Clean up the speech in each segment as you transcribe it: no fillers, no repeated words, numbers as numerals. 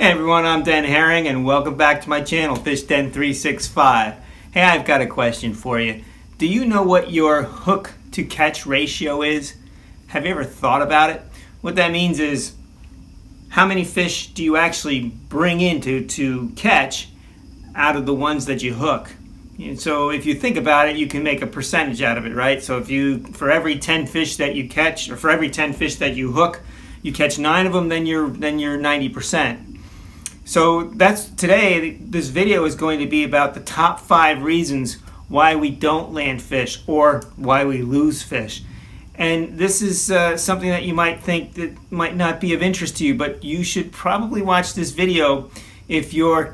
Hey everyone, I'm Den Haring and welcome back to my channel, Fish Den 365. Hey, I've got a question for you. Do you know what your hook to catch ratio is? Have you ever thought about it? What that means is how many fish do you actually bring in to catch out of the ones that you hook? And so if you think about it, you can make a percentage out of it, right? So if you, for every 10 fish that you catch, or for every 10 fish that you hook, you catch 9 of them, then you're 90%. So today, this video is going to be about the top 5 reasons why we don't land fish or why we lose fish. And this is something that you might think that might not be of interest to you, but you should probably watch this video if your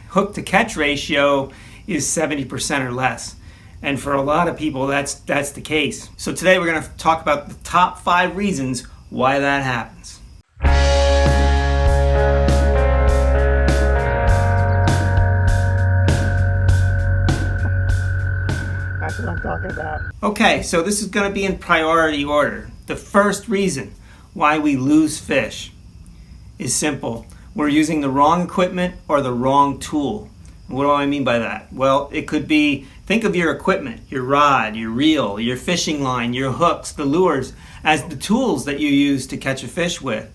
hook to catch ratio is 70% or less. And for a lot of people, that's the case. So today we're going to talk about the top 5 reasons why that happens. That's what I'm talking about. Okay, so this is going to be in priority order. The first reason why we lose fish is simple. We're using the wrong equipment or the wrong tool. What do I mean by that? Well, it could be, think of your equipment, your rod, your reel, your fishing line, your hooks, the lures, as the tools that you use to catch a fish with.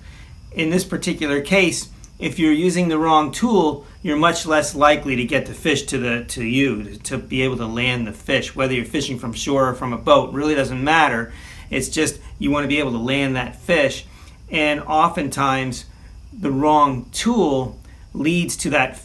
In this particular case, if you're using the wrong tool, you're much less likely to get the fish to you, to be able to land the fish. Whether you're fishing from shore or from a boat, really doesn't matter. It's just you want to be able to land that fish. And oftentimes, the wrong tool leads to that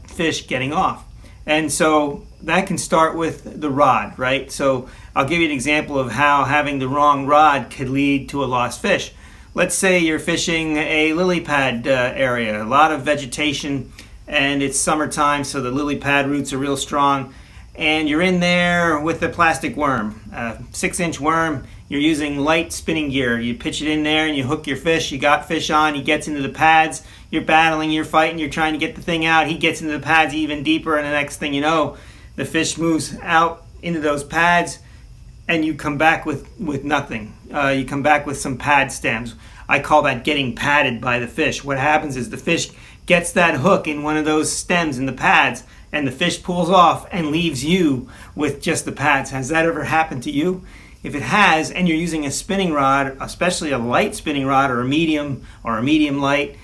fish getting off. And so that can start with the rod, right? So I'll give you an example of how having the wrong rod could lead to a lost fish. Let's say you're fishing a lily pad area, a lot of vegetation, and it's summertime, so the lily pad roots are real strong, and you're in there with a plastic worm, a 6-inch worm. You're using light spinning gear. You pitch it in there and you hook your fish. You got fish on. He gets into the pads. You're battling, you're fighting, you're trying to get the thing out. He gets into the pads even deeper, and the next thing you know, the fish moves out into those pads, and you come back with nothing. You come back with some pad stems. I call that getting padded by the fish. What happens is the fish gets that hook in one of those stems in the pads, and the fish pulls off and leaves you with just the pads. Has that ever happened to you? If it has, and you're using a spinning rod, especially a light spinning rod or a medium light,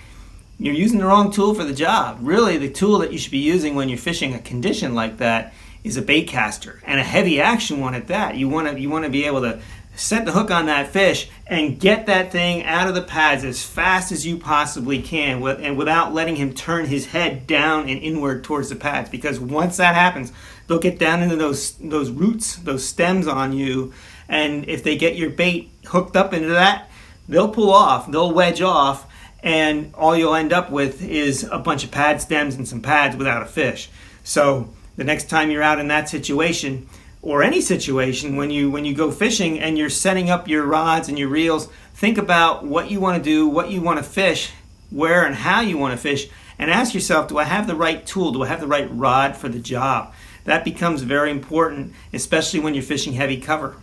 you're using the wrong tool for the job. Really, the tool that you should be using when you're fishing a condition like that is a bait caster, and a heavy action one at that. You want to be able to set the hook on that fish and get that thing out of the pads as fast as you possibly can, and without letting him turn his head down and inward towards the pads. Because once that happens, they'll get down into those roots, those stems on you, and if they get your bait hooked up into that, they'll pull off, they'll wedge off, and all you'll end up with is a bunch of pad stems and some pads without a fish. So the next time you're out in that situation, or any situation when you go fishing and you're setting up your rods and your reels, think about what you want to do, what you want to fish, where and how you want to fish, and ask yourself, do I have the right tool? Do I have the right rod for the job? That becomes very important, especially when you're fishing heavy cover.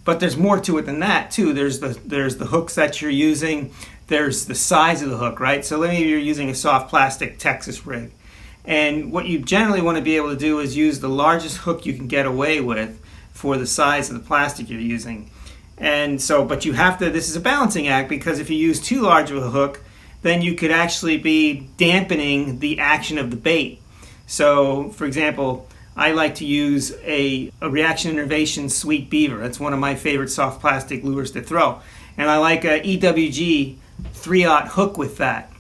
But there's more to it than that too. There's the hooks that you're using. There's the size of the hook, right? So maybe you're using a soft plastic Texas rig. And what you generally want to be able to do is use the largest hook you can get away with for the size of the plastic you're using. And so, but you have to, this is a balancing act, because if you use too large of a hook, then you could actually be dampening the action of the bait. So, for example, I like to use a Reaction Innovation Sweet Beaver. That's one of my favorite soft plastic lures to throw. And I like a EWG 3/0 hook with that.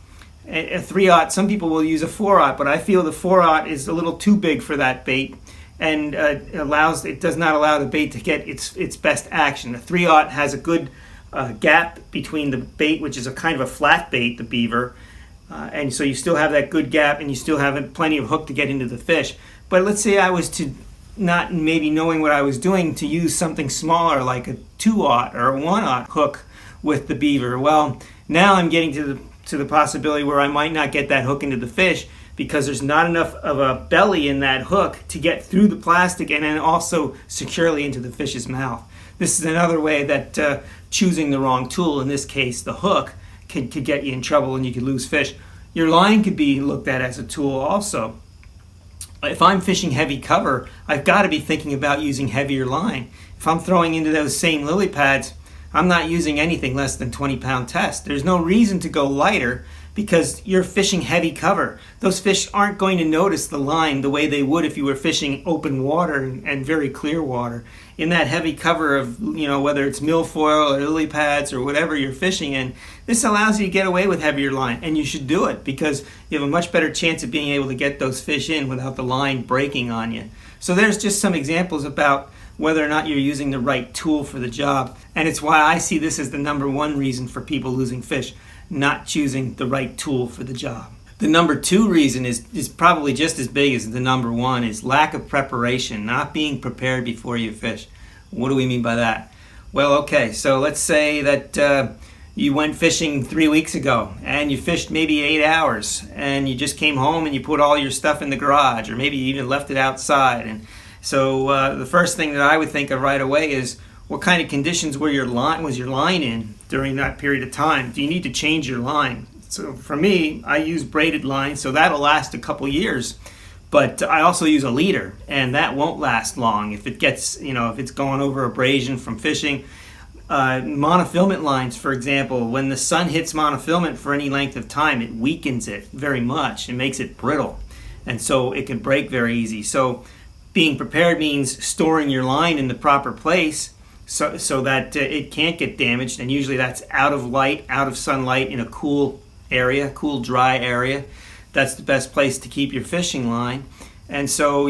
A 3/0, some people will use a 4/0, but I feel the 4/0 is a little too big for that bait, and it does not allow the bait to get its best action. The 3/0 has a good gap between the bait, which is a kind of a flat bait, the beaver, and so you still have that good gap, and you still have plenty of hook to get into the fish. But let's say I was to, not maybe knowing what I was doing, to use something smaller like a 2/0 or a 1/0 hook with the beaver. Well, now I'm getting to the possibility where I might not get that hook into the fish, because there's not enough of a belly in that hook to get through the plastic and then also securely into the fish's mouth. This is another way that choosing the wrong tool, in this case the hook, could get you in trouble and you could lose fish. Your line could be looked at as a tool also. If I'm fishing heavy cover, I've got to be thinking about using heavier line. If I'm throwing into those same lily pads, I'm not using anything less than 20-pound test. There's no reason to go lighter because you're fishing heavy cover. Those fish aren't going to notice the line the way they would if you were fishing open water and very clear water. In that heavy cover of, whether it's milfoil or lily pads or whatever you're fishing in, this allows you to get away with heavier line, and you should do it because you have a much better chance of being able to get those fish in without the line breaking on you. So there's just some examples about whether or not you're using the right tool for the job, and it's why I see this as the number one reason for people losing fish, not choosing the right tool for the job. The number two reason is probably just as big as the number one, is lack of preparation, not being prepared before you fish. What do we mean by that? Well, okay, so let's say that you went fishing 3 weeks ago and you fished maybe 8 hours and you just came home and you put all your stuff in the garage, or maybe you even left it outside. And so the first thing that I would think of right away is, what kind of conditions was your line in during that period of time? Do you need to change your line? So for me, I use braided line, so that'll last a couple years. But I also use a leader, and that won't last long if it gets, if it's going over abrasion from fishing. Monofilament lines, for example, when the sun hits monofilament for any length of time, it weakens it very much. It makes it brittle, and so it can break very easy. So being prepared means storing your line in the proper place so that it can't get damaged, and usually that's out of light, out of sunlight, in a cool area, cool, dry area. That's the best place to keep your fishing line. And so,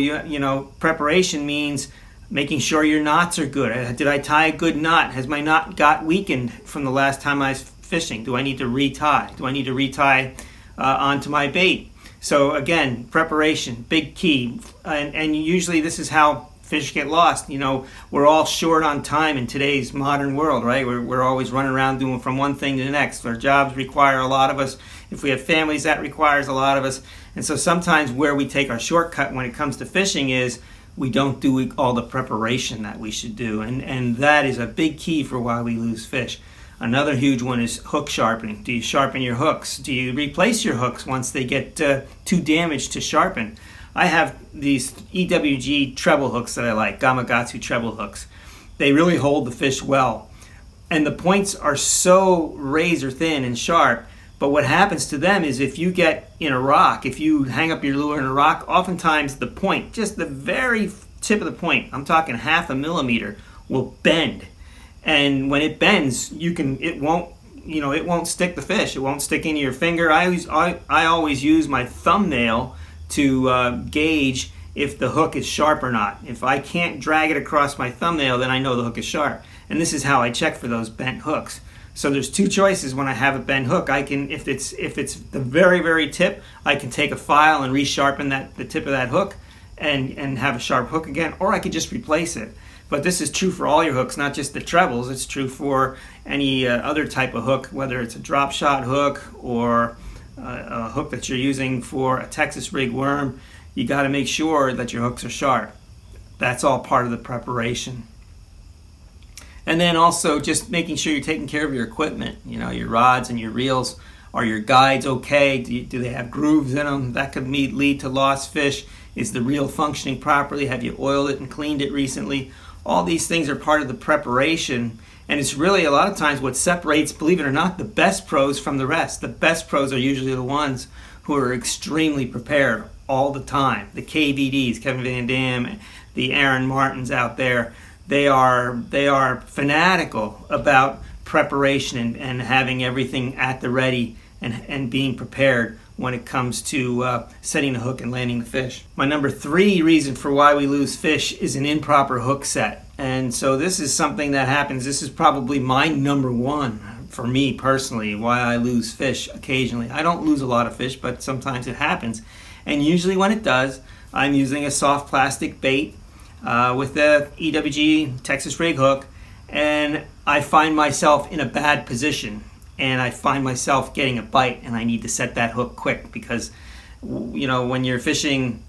preparation means making sure your knots are good. Did I tie a good knot? Has my knot got weakened from the last time I was fishing? Do I need to retie? Do I need to retie onto my bait? So again, preparation, big key. And usually this is how fish get lost. We're all short on time in today's modern world, right? We're always running around doing from one thing to the next. Our jobs require a lot of us. If we have families, that requires a lot of us. And so sometimes where we take our shortcut when it comes to fishing is we don't do all the preparation that we should do. And that is a big key for why we lose fish. Another huge one is hook sharpening. Do you sharpen your hooks? Do you replace your hooks once they get too damaged to sharpen? I have these EWG treble hooks that I like, Gamakatsu treble hooks. They really hold the fish well. And the points are so razor thin and sharp, but what happens to them is if you get in a rock, if you hang up your lure in a rock, oftentimes the point, just the very tip of the point, I'm talking 0.5 millimeter, will bend. And when it bends, it won't stick the fish. It won't stick into your finger. I always use my thumbnail to gauge if the hook is sharp or not. If I can't drag it across my thumbnail, then I know the hook is sharp. And this is how I check for those bent hooks. So there's two choices when I have a bent hook. I can, if it's the very, very tip, I can take a file and resharpen the tip of that hook and have a sharp hook again, or I could just replace it. But this is true for all your hooks, not just the trebles. It's true for any other type of hook, whether it's a drop shot hook or a hook that you're using for a Texas rig worm. You got to make sure that your hooks are sharp. That's all part of the preparation. And then also just making sure you're taking care of your equipment. Your rods and your reels. Are your guides okay? Do they have grooves in them? That could lead to lost fish. Is the reel functioning properly? Have you oiled it and cleaned it recently? All these things are part of the preparation. And it's really a lot of times what separates, believe it or not, the best pros from the rest. The best pros are usually the ones who are extremely prepared all the time. The KVDs, Kevin Van Dam, the Aaron Martins out there, they are fanatical about preparation and having everything at the ready and being prepared when it comes to setting the hook and landing the fish. My number 3 reason for why we lose fish is an improper hook set. And so this is something that happens. This is probably my number 1 for me personally, why I lose fish occasionally. I don't lose a lot of fish, but sometimes it happens. And usually when it does, I'm using a soft plastic bait with the EWG Texas rig hook, and I find myself in a bad position. And I find myself getting a bite, and I need to set that hook quick because, when you're fishing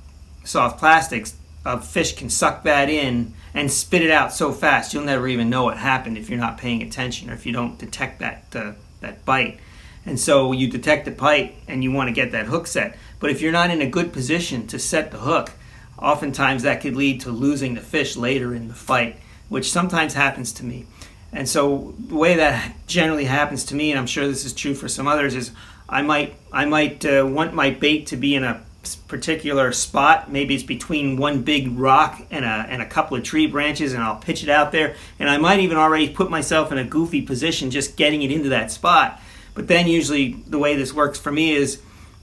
soft plastics, a fish can suck that in and spit it out so fast you'll never even know what happened if you're not paying attention or if you don't detect that bite. And so you detect a bite and you want to get that hook set. But if you're not in a good position to set the hook, oftentimes that could lead to losing the fish later in the fight, which sometimes happens to me. And so the way that generally happens to me, and I'm sure this is true for some others, is I might want my bait to be in a particular spot. Maybe it's between one big rock and a couple of tree branches, and I'll pitch it out there. And I might even already put myself in a goofy position just getting it into that spot. But then usually the way this works for me is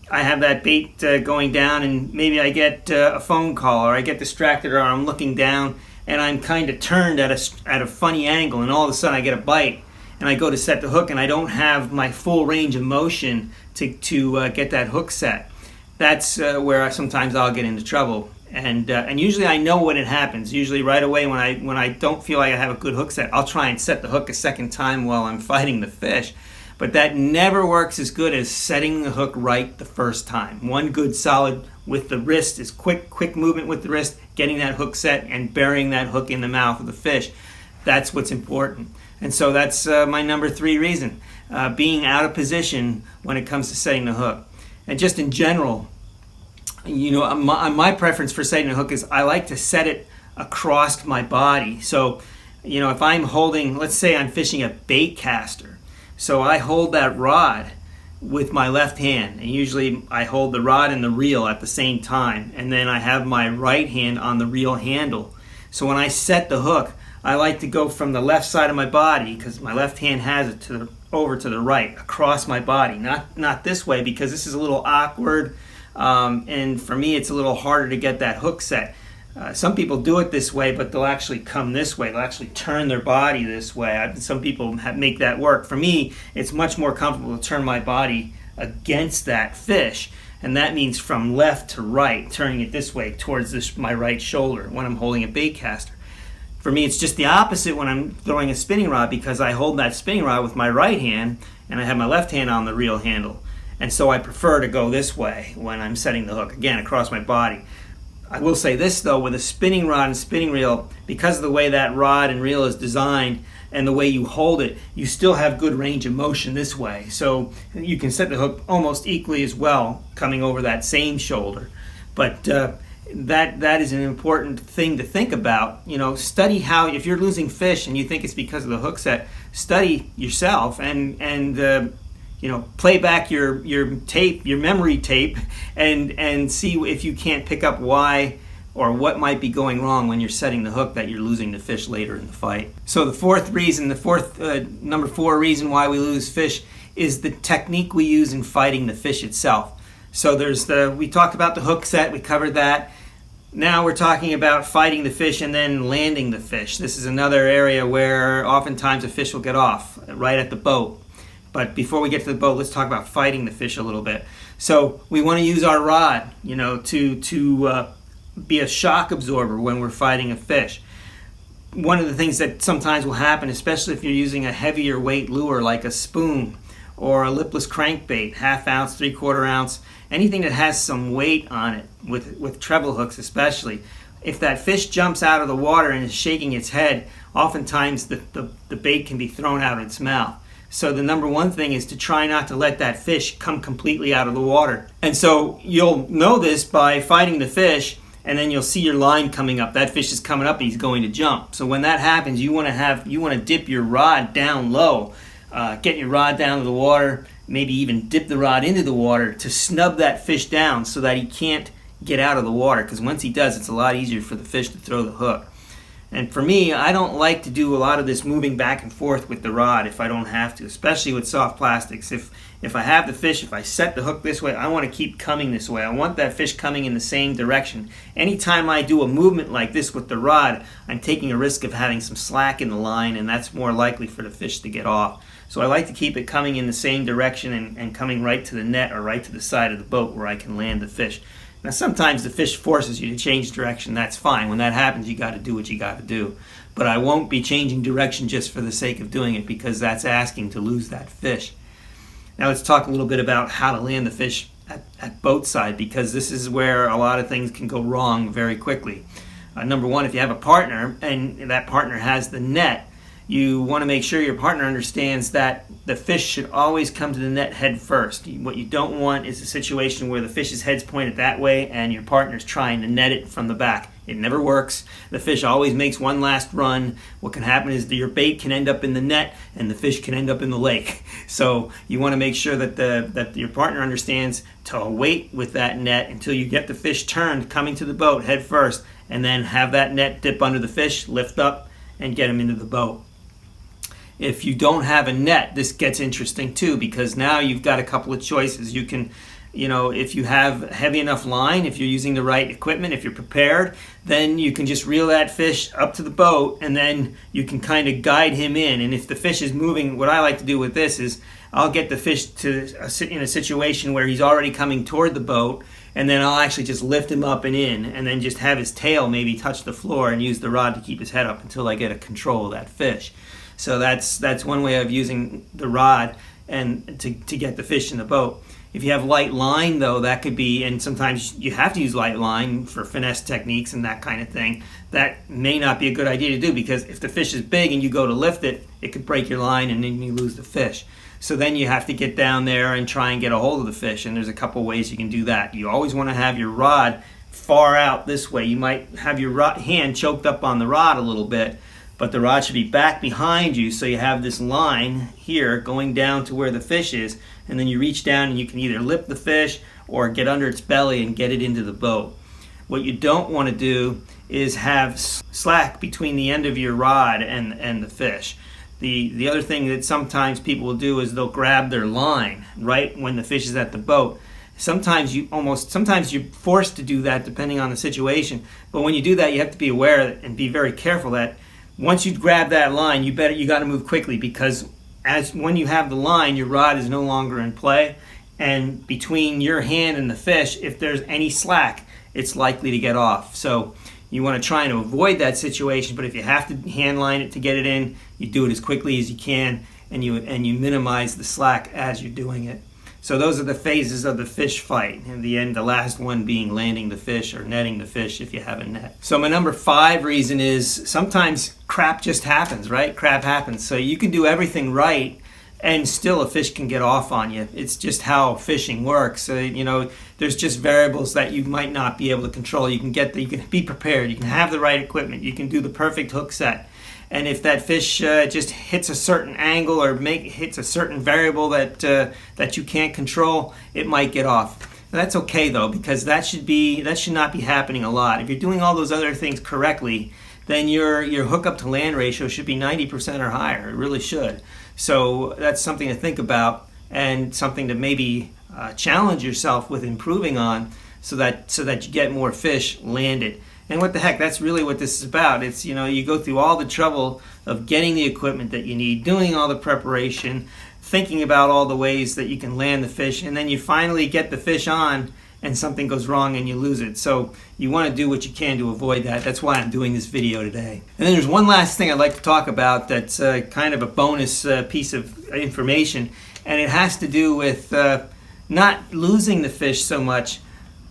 I have that bait going down, and maybe I get a phone call, or I get distracted, or I'm looking down and I'm kind of turned at a funny angle, and all of a sudden I get a bite, and I go to set the hook, and I don't have my full range of motion to get that hook set. That's where sometimes I'll get into trouble, and usually I know when it happens. Usually right away when I don't feel like I have a good hook set, I'll try and set the hook a second time while I'm fighting the fish. But that never works as good as setting the hook right the first time. One good solid with the wrist is quick movement with the wrist, getting that hook set and burying that hook in the mouth of the fish. That's what's important. And so that's my number 3 reason, being out of position when it comes to setting the hook. And just in general, my preference for setting the hook is I like to set it across my body. So, if I'm holding, let's say I'm fishing a bait caster, so I hold that rod with my left hand, and usually I hold the rod and the reel at the same time, and then I have my right hand on the reel handle. So when I set the hook, I like to go from the left side of my body, because my left hand has it, over to the right, across my body. Not this way, because this is a little awkward, and for me it's a little harder to get that hook set. Some people do it this way, but they'll actually come this way. They'll actually turn their body this way. Some people make that work. For me, it's much more comfortable to turn my body against that fish, and that means from left to right, turning it this way towards my right shoulder when I'm holding a bait caster. For me, it's just the opposite when I'm throwing a spinning rod, because I hold that spinning rod with my right hand, and I have my left hand on the reel handle. And so I prefer to go this way when I'm setting the hook, again, across my body. I will say this though, with a spinning rod and spinning reel, because of the way that rod and reel is designed and the way you hold it, you still have good range of motion this way. So you can set the hook almost equally as well, coming over that same shoulder. But that is an important thing to think about. Study how, if you're losing fish and you think it's because of the hook set, study yourself and play back your tape, your memory tape, and see if you can't pick up why or what might be going wrong when you're setting the hook that you're losing the fish later in the fight. So number 4 reason why we lose fish is the technique we use in fighting the fish itself. So we talked about the hook set, we covered that. Now we're talking about fighting the fish and then landing the fish. This is another area where oftentimes a fish will get off right at the boat. But before we get to the boat, let's talk about fighting the fish a little bit. So we want to use our rod, to be a shock absorber when we're fighting a fish. One of the things that sometimes will happen, especially if you're using a heavier weight lure like a spoon or a lipless crankbait, 1/2 ounce, 3/4 ounce, anything that has some weight on it, with treble hooks especially, if that fish jumps out of the water and is shaking its head, oftentimes the bait can be thrown out of its mouth. So the number 1 thing is to try not to let that fish come completely out of the water. And so you'll know this by fighting the fish, and then you'll see your line coming up. That fish is coming up and he's going to jump. So when that happens, you want to dip your rod down low. Get your rod down to the water, maybe even dip the rod into the water to snub that fish down so that he can't get out of the water, because once he does, it's a lot easier for the fish to throw the hook. And for me, I don't like to do a lot of this moving back and forth with the rod if I don't have to, especially with soft plastics. If I have the fish, if I set the hook this way, I want to keep coming this way. I want that fish coming in the same direction. Anytime I do a movement like this with the rod, I'm taking a risk of having some slack in the line, and that's more likely for the fish to get off. So I like to keep it coming in the same direction and coming right to the net or right to the side of the boat where I can land the fish. Now sometimes the fish forces you to change direction. That's fine. When that happens, you got to do what you got to do. But I won't be changing direction just for the sake of doing it, because that's asking to lose that fish. Now let's talk a little bit about how to land the fish at boat side, because this is where a lot of things can go wrong very quickly. Number 1, if you have a partner and that partner has the net, you want to make sure your partner understands that the fish should always come to the net head first. What you don't want is a situation where the fish's head's pointed that way and your partner's trying to net it from the back. It never works. The fish always makes one last run. What can happen is that your bait can end up in the net and the fish can end up in the lake. So you want to make sure that your partner understands to wait with that net until you get the fish turned, coming to the boat head first, and then have that net dip under the fish, lift up, and get him into the boat. If you don't have a net, this gets interesting too, because now you've got a couple of choices. You can, if you have heavy enough line, if you're using the right equipment, if you're prepared, then you can just reel that fish up to the boat and then you can kind of guide him in. And if the fish is moving, what I like to do with this is I'll get the fish in a situation where he's already coming toward the boat, and then I'll actually just lift him up and in, and then just have his tail maybe touch the floor and use the rod to keep his head up until I get a control of that fish. So that's one way of using the rod and to get the fish in the boat. If you have light line, though, that could be, and sometimes you have to use light line for finesse techniques and that kind of thing, that may not be a good idea to do, because if the fish is big and you go to lift it, it could break your line and then you lose the fish. So then you have to get down there and try and get a hold of the fish, and there's a couple ways you can do that. You always want to have your rod far out this way. You might have your hand choked up on the rod a little bit, but the rod should be back behind you, so you have this line here going down to where the fish is, and then you reach down and you can either lift the fish or get under its belly and get it into the boat. What you don't want to do is have slack between the end of your rod and the fish. The other thing that sometimes people will do is they'll grab their line right when the fish is at the boat. Sometimes you're forced to do that depending on the situation, but when you do that, you have to be aware and be very careful that once you grab that line, you got to move quickly, because when you have the line, your rod is no longer in play, and between your hand and the fish, if there's any slack, it's likely to get off. So you want to try and avoid that situation, but if you have to hand line it to get it in, you do it as quickly as you can, and you minimize the slack as you're doing it. So those are the phases of the fish fight. In the end, the last one being landing the fish or netting the fish if you have a net. So my number 5 reason is sometimes crap just happens, right? Crap happens. So you can do everything right and still a fish can get off on you. It's just how fishing works. There's just variables that you might not be able to control. You can be prepared. You can have the right equipment. You can do the perfect hook set. And if that fish just hits a certain angle or hits a certain variable that you can't control, it might get off. That's okay though, because that should not be happening a lot. If you're doing all those other things correctly, then your hookup to land ratio should be 90% or higher. It really should. So that's something to think about and something to maybe challenge yourself with improving on, so that you get more fish landed. And what the heck, that's really what this is about. It's, you go through all the trouble of getting the equipment that you need, doing all the preparation, thinking about all the ways that you can land the fish, and then you finally get the fish on and something goes wrong and you lose it. So you want to do what you can to avoid that. That's why I'm doing this video today. And then there's one last thing I'd like to talk about that's kind of a bonus piece of information, and it has to do with not losing the fish so much,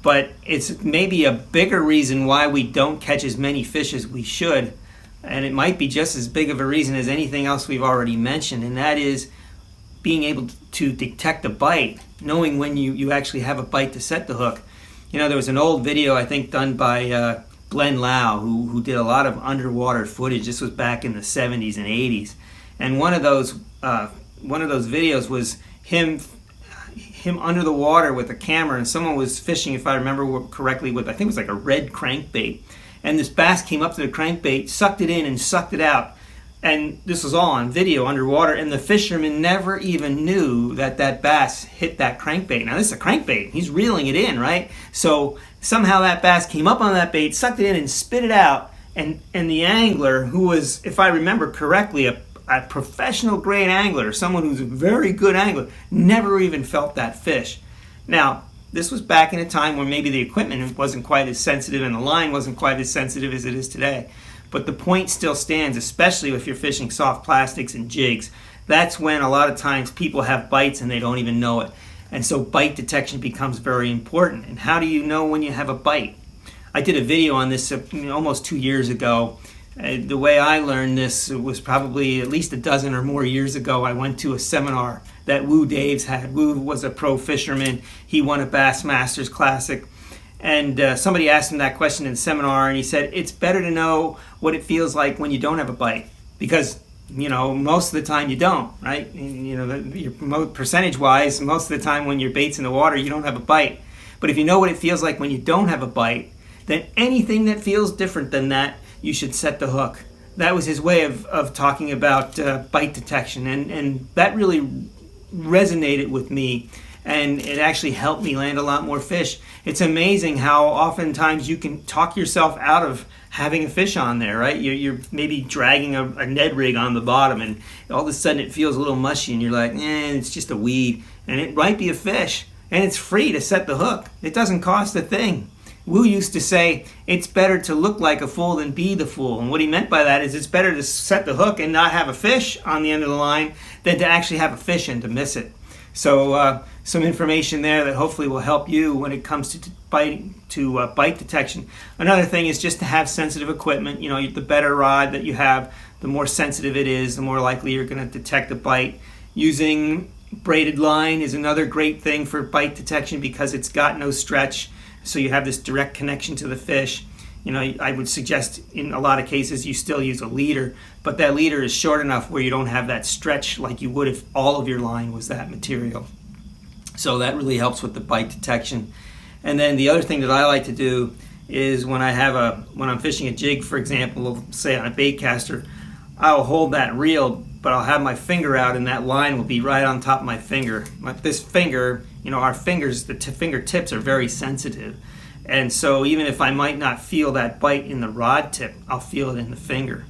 but it's maybe a bigger reason why we don't catch as many fish as we should, and it might be just as big of a reason as anything else we've already mentioned, and that is being able to detect a bite, knowing when you actually have a bite to set the hook. There was an old video, I think, done by Glenn Lau, who did a lot of underwater footage. This was back in the 70s and 80s, and one of those videos was him under the water with a camera, and someone was fishing, if I remember correctly, with, I think it was like a red crankbait, and this bass came up to the crankbait, sucked it in and sucked it out, and this was all on video underwater, and the fisherman never even knew that bass hit that crankbait. Now this is a crankbait, he's reeling it in, right? So somehow that bass came up on that bait, sucked it in and spit it out, and the angler, who was, if I remember correctly, a professional grade angler, someone who's a very good angler, never even felt that fish. Now, this was back in a time where maybe the equipment wasn't quite as sensitive and the line wasn't quite as sensitive as it is today. But the point still stands, especially if you're fishing soft plastics and jigs. That's when a lot of times people have bites and they don't even know it. And so bite detection becomes very important. And how do you know when you have a bite? I did a video on this almost 2 years ago, The way I learned this was probably at least a dozen or more years ago. I went to a seminar that Woo Daves had. Woo was a pro fisherman. He won a Bassmasters Classic. And somebody asked him that question in the seminar, and he said, it's better to know what it feels like when you don't have a bite. Because, you know, most of the time you don't, right? You know, percentage-wise, most of the time when your bait's in the water, you don't have a bite. But if you know what it feels like when you don't have a bite, then anything that feels different than that, you should set the hook. That was his way of talking about bite detection, and that really resonated with me, and it actually helped me land a lot more fish. It's amazing how oftentimes you can talk yourself out of having a fish on there, right? You're maybe dragging a Ned rig on the bottom, and all of a sudden it feels a little mushy, and you're like, it's just a weed, and it might be a fish, and it's free to set the hook. It doesn't cost a thing. Woo used to say, it's better to look like a fool than be the fool. And what he meant by that is it's better to set the hook and not have a fish on the end of the line than to actually have a fish and to miss it. So some information there that hopefully will help you when it comes to bite detection. Another thing is just to have sensitive equipment. You know, the better rod that you have, the more sensitive it is, the more likely you're going to detect a bite. Using braided line is another great thing for bite detection because it's got no stretch. So you have this direct connection to the fish. You know, I would suggest in a lot of cases you still use a leader, but that leader is short enough where you don't have that stretch like you would if all of your line was that material. So that really helps with the bite detection. And then the other thing that I like to do is when I'm fishing a jig, for example, say on a bait caster, I'll hold that reel, but I'll have my finger out and that line will be right on top of my finger. This finger, you know, our fingers, the fingertips are very sensitive. And so even if I might not feel that bite in the rod tip, I'll feel it in the finger.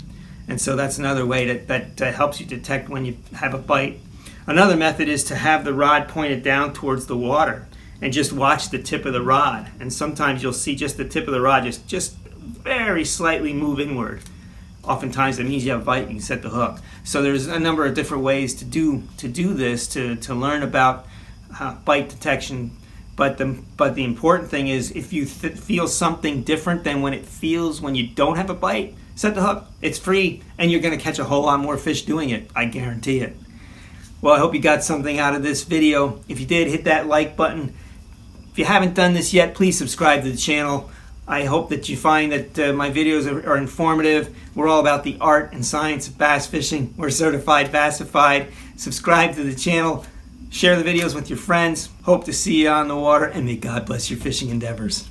And so that's another way that helps you detect when you have a bite. Another method is to have the rod pointed down towards the water and just watch the tip of the rod. And sometimes you'll see just the tip of the rod just very slightly move inward. Oftentimes that means you have a bite and you can set the hook. So there's a number of different ways to do this, to learn about bite detection. But the important thing is if you feel something different than when it feels when you don't have a bite, set the hook. It's free and you're going to catch a whole lot more fish doing it. I guarantee it. Well, I hope you got something out of this video. If you did, hit that like button. If you haven't done this yet, please subscribe to the channel. I hope that you find that my videos are informative. We're all about the art and science of bass fishing. We're certified Bassified. Subscribe to the channel. Share the videos with your friends. Hope to see you on the water, and may God bless your fishing endeavors.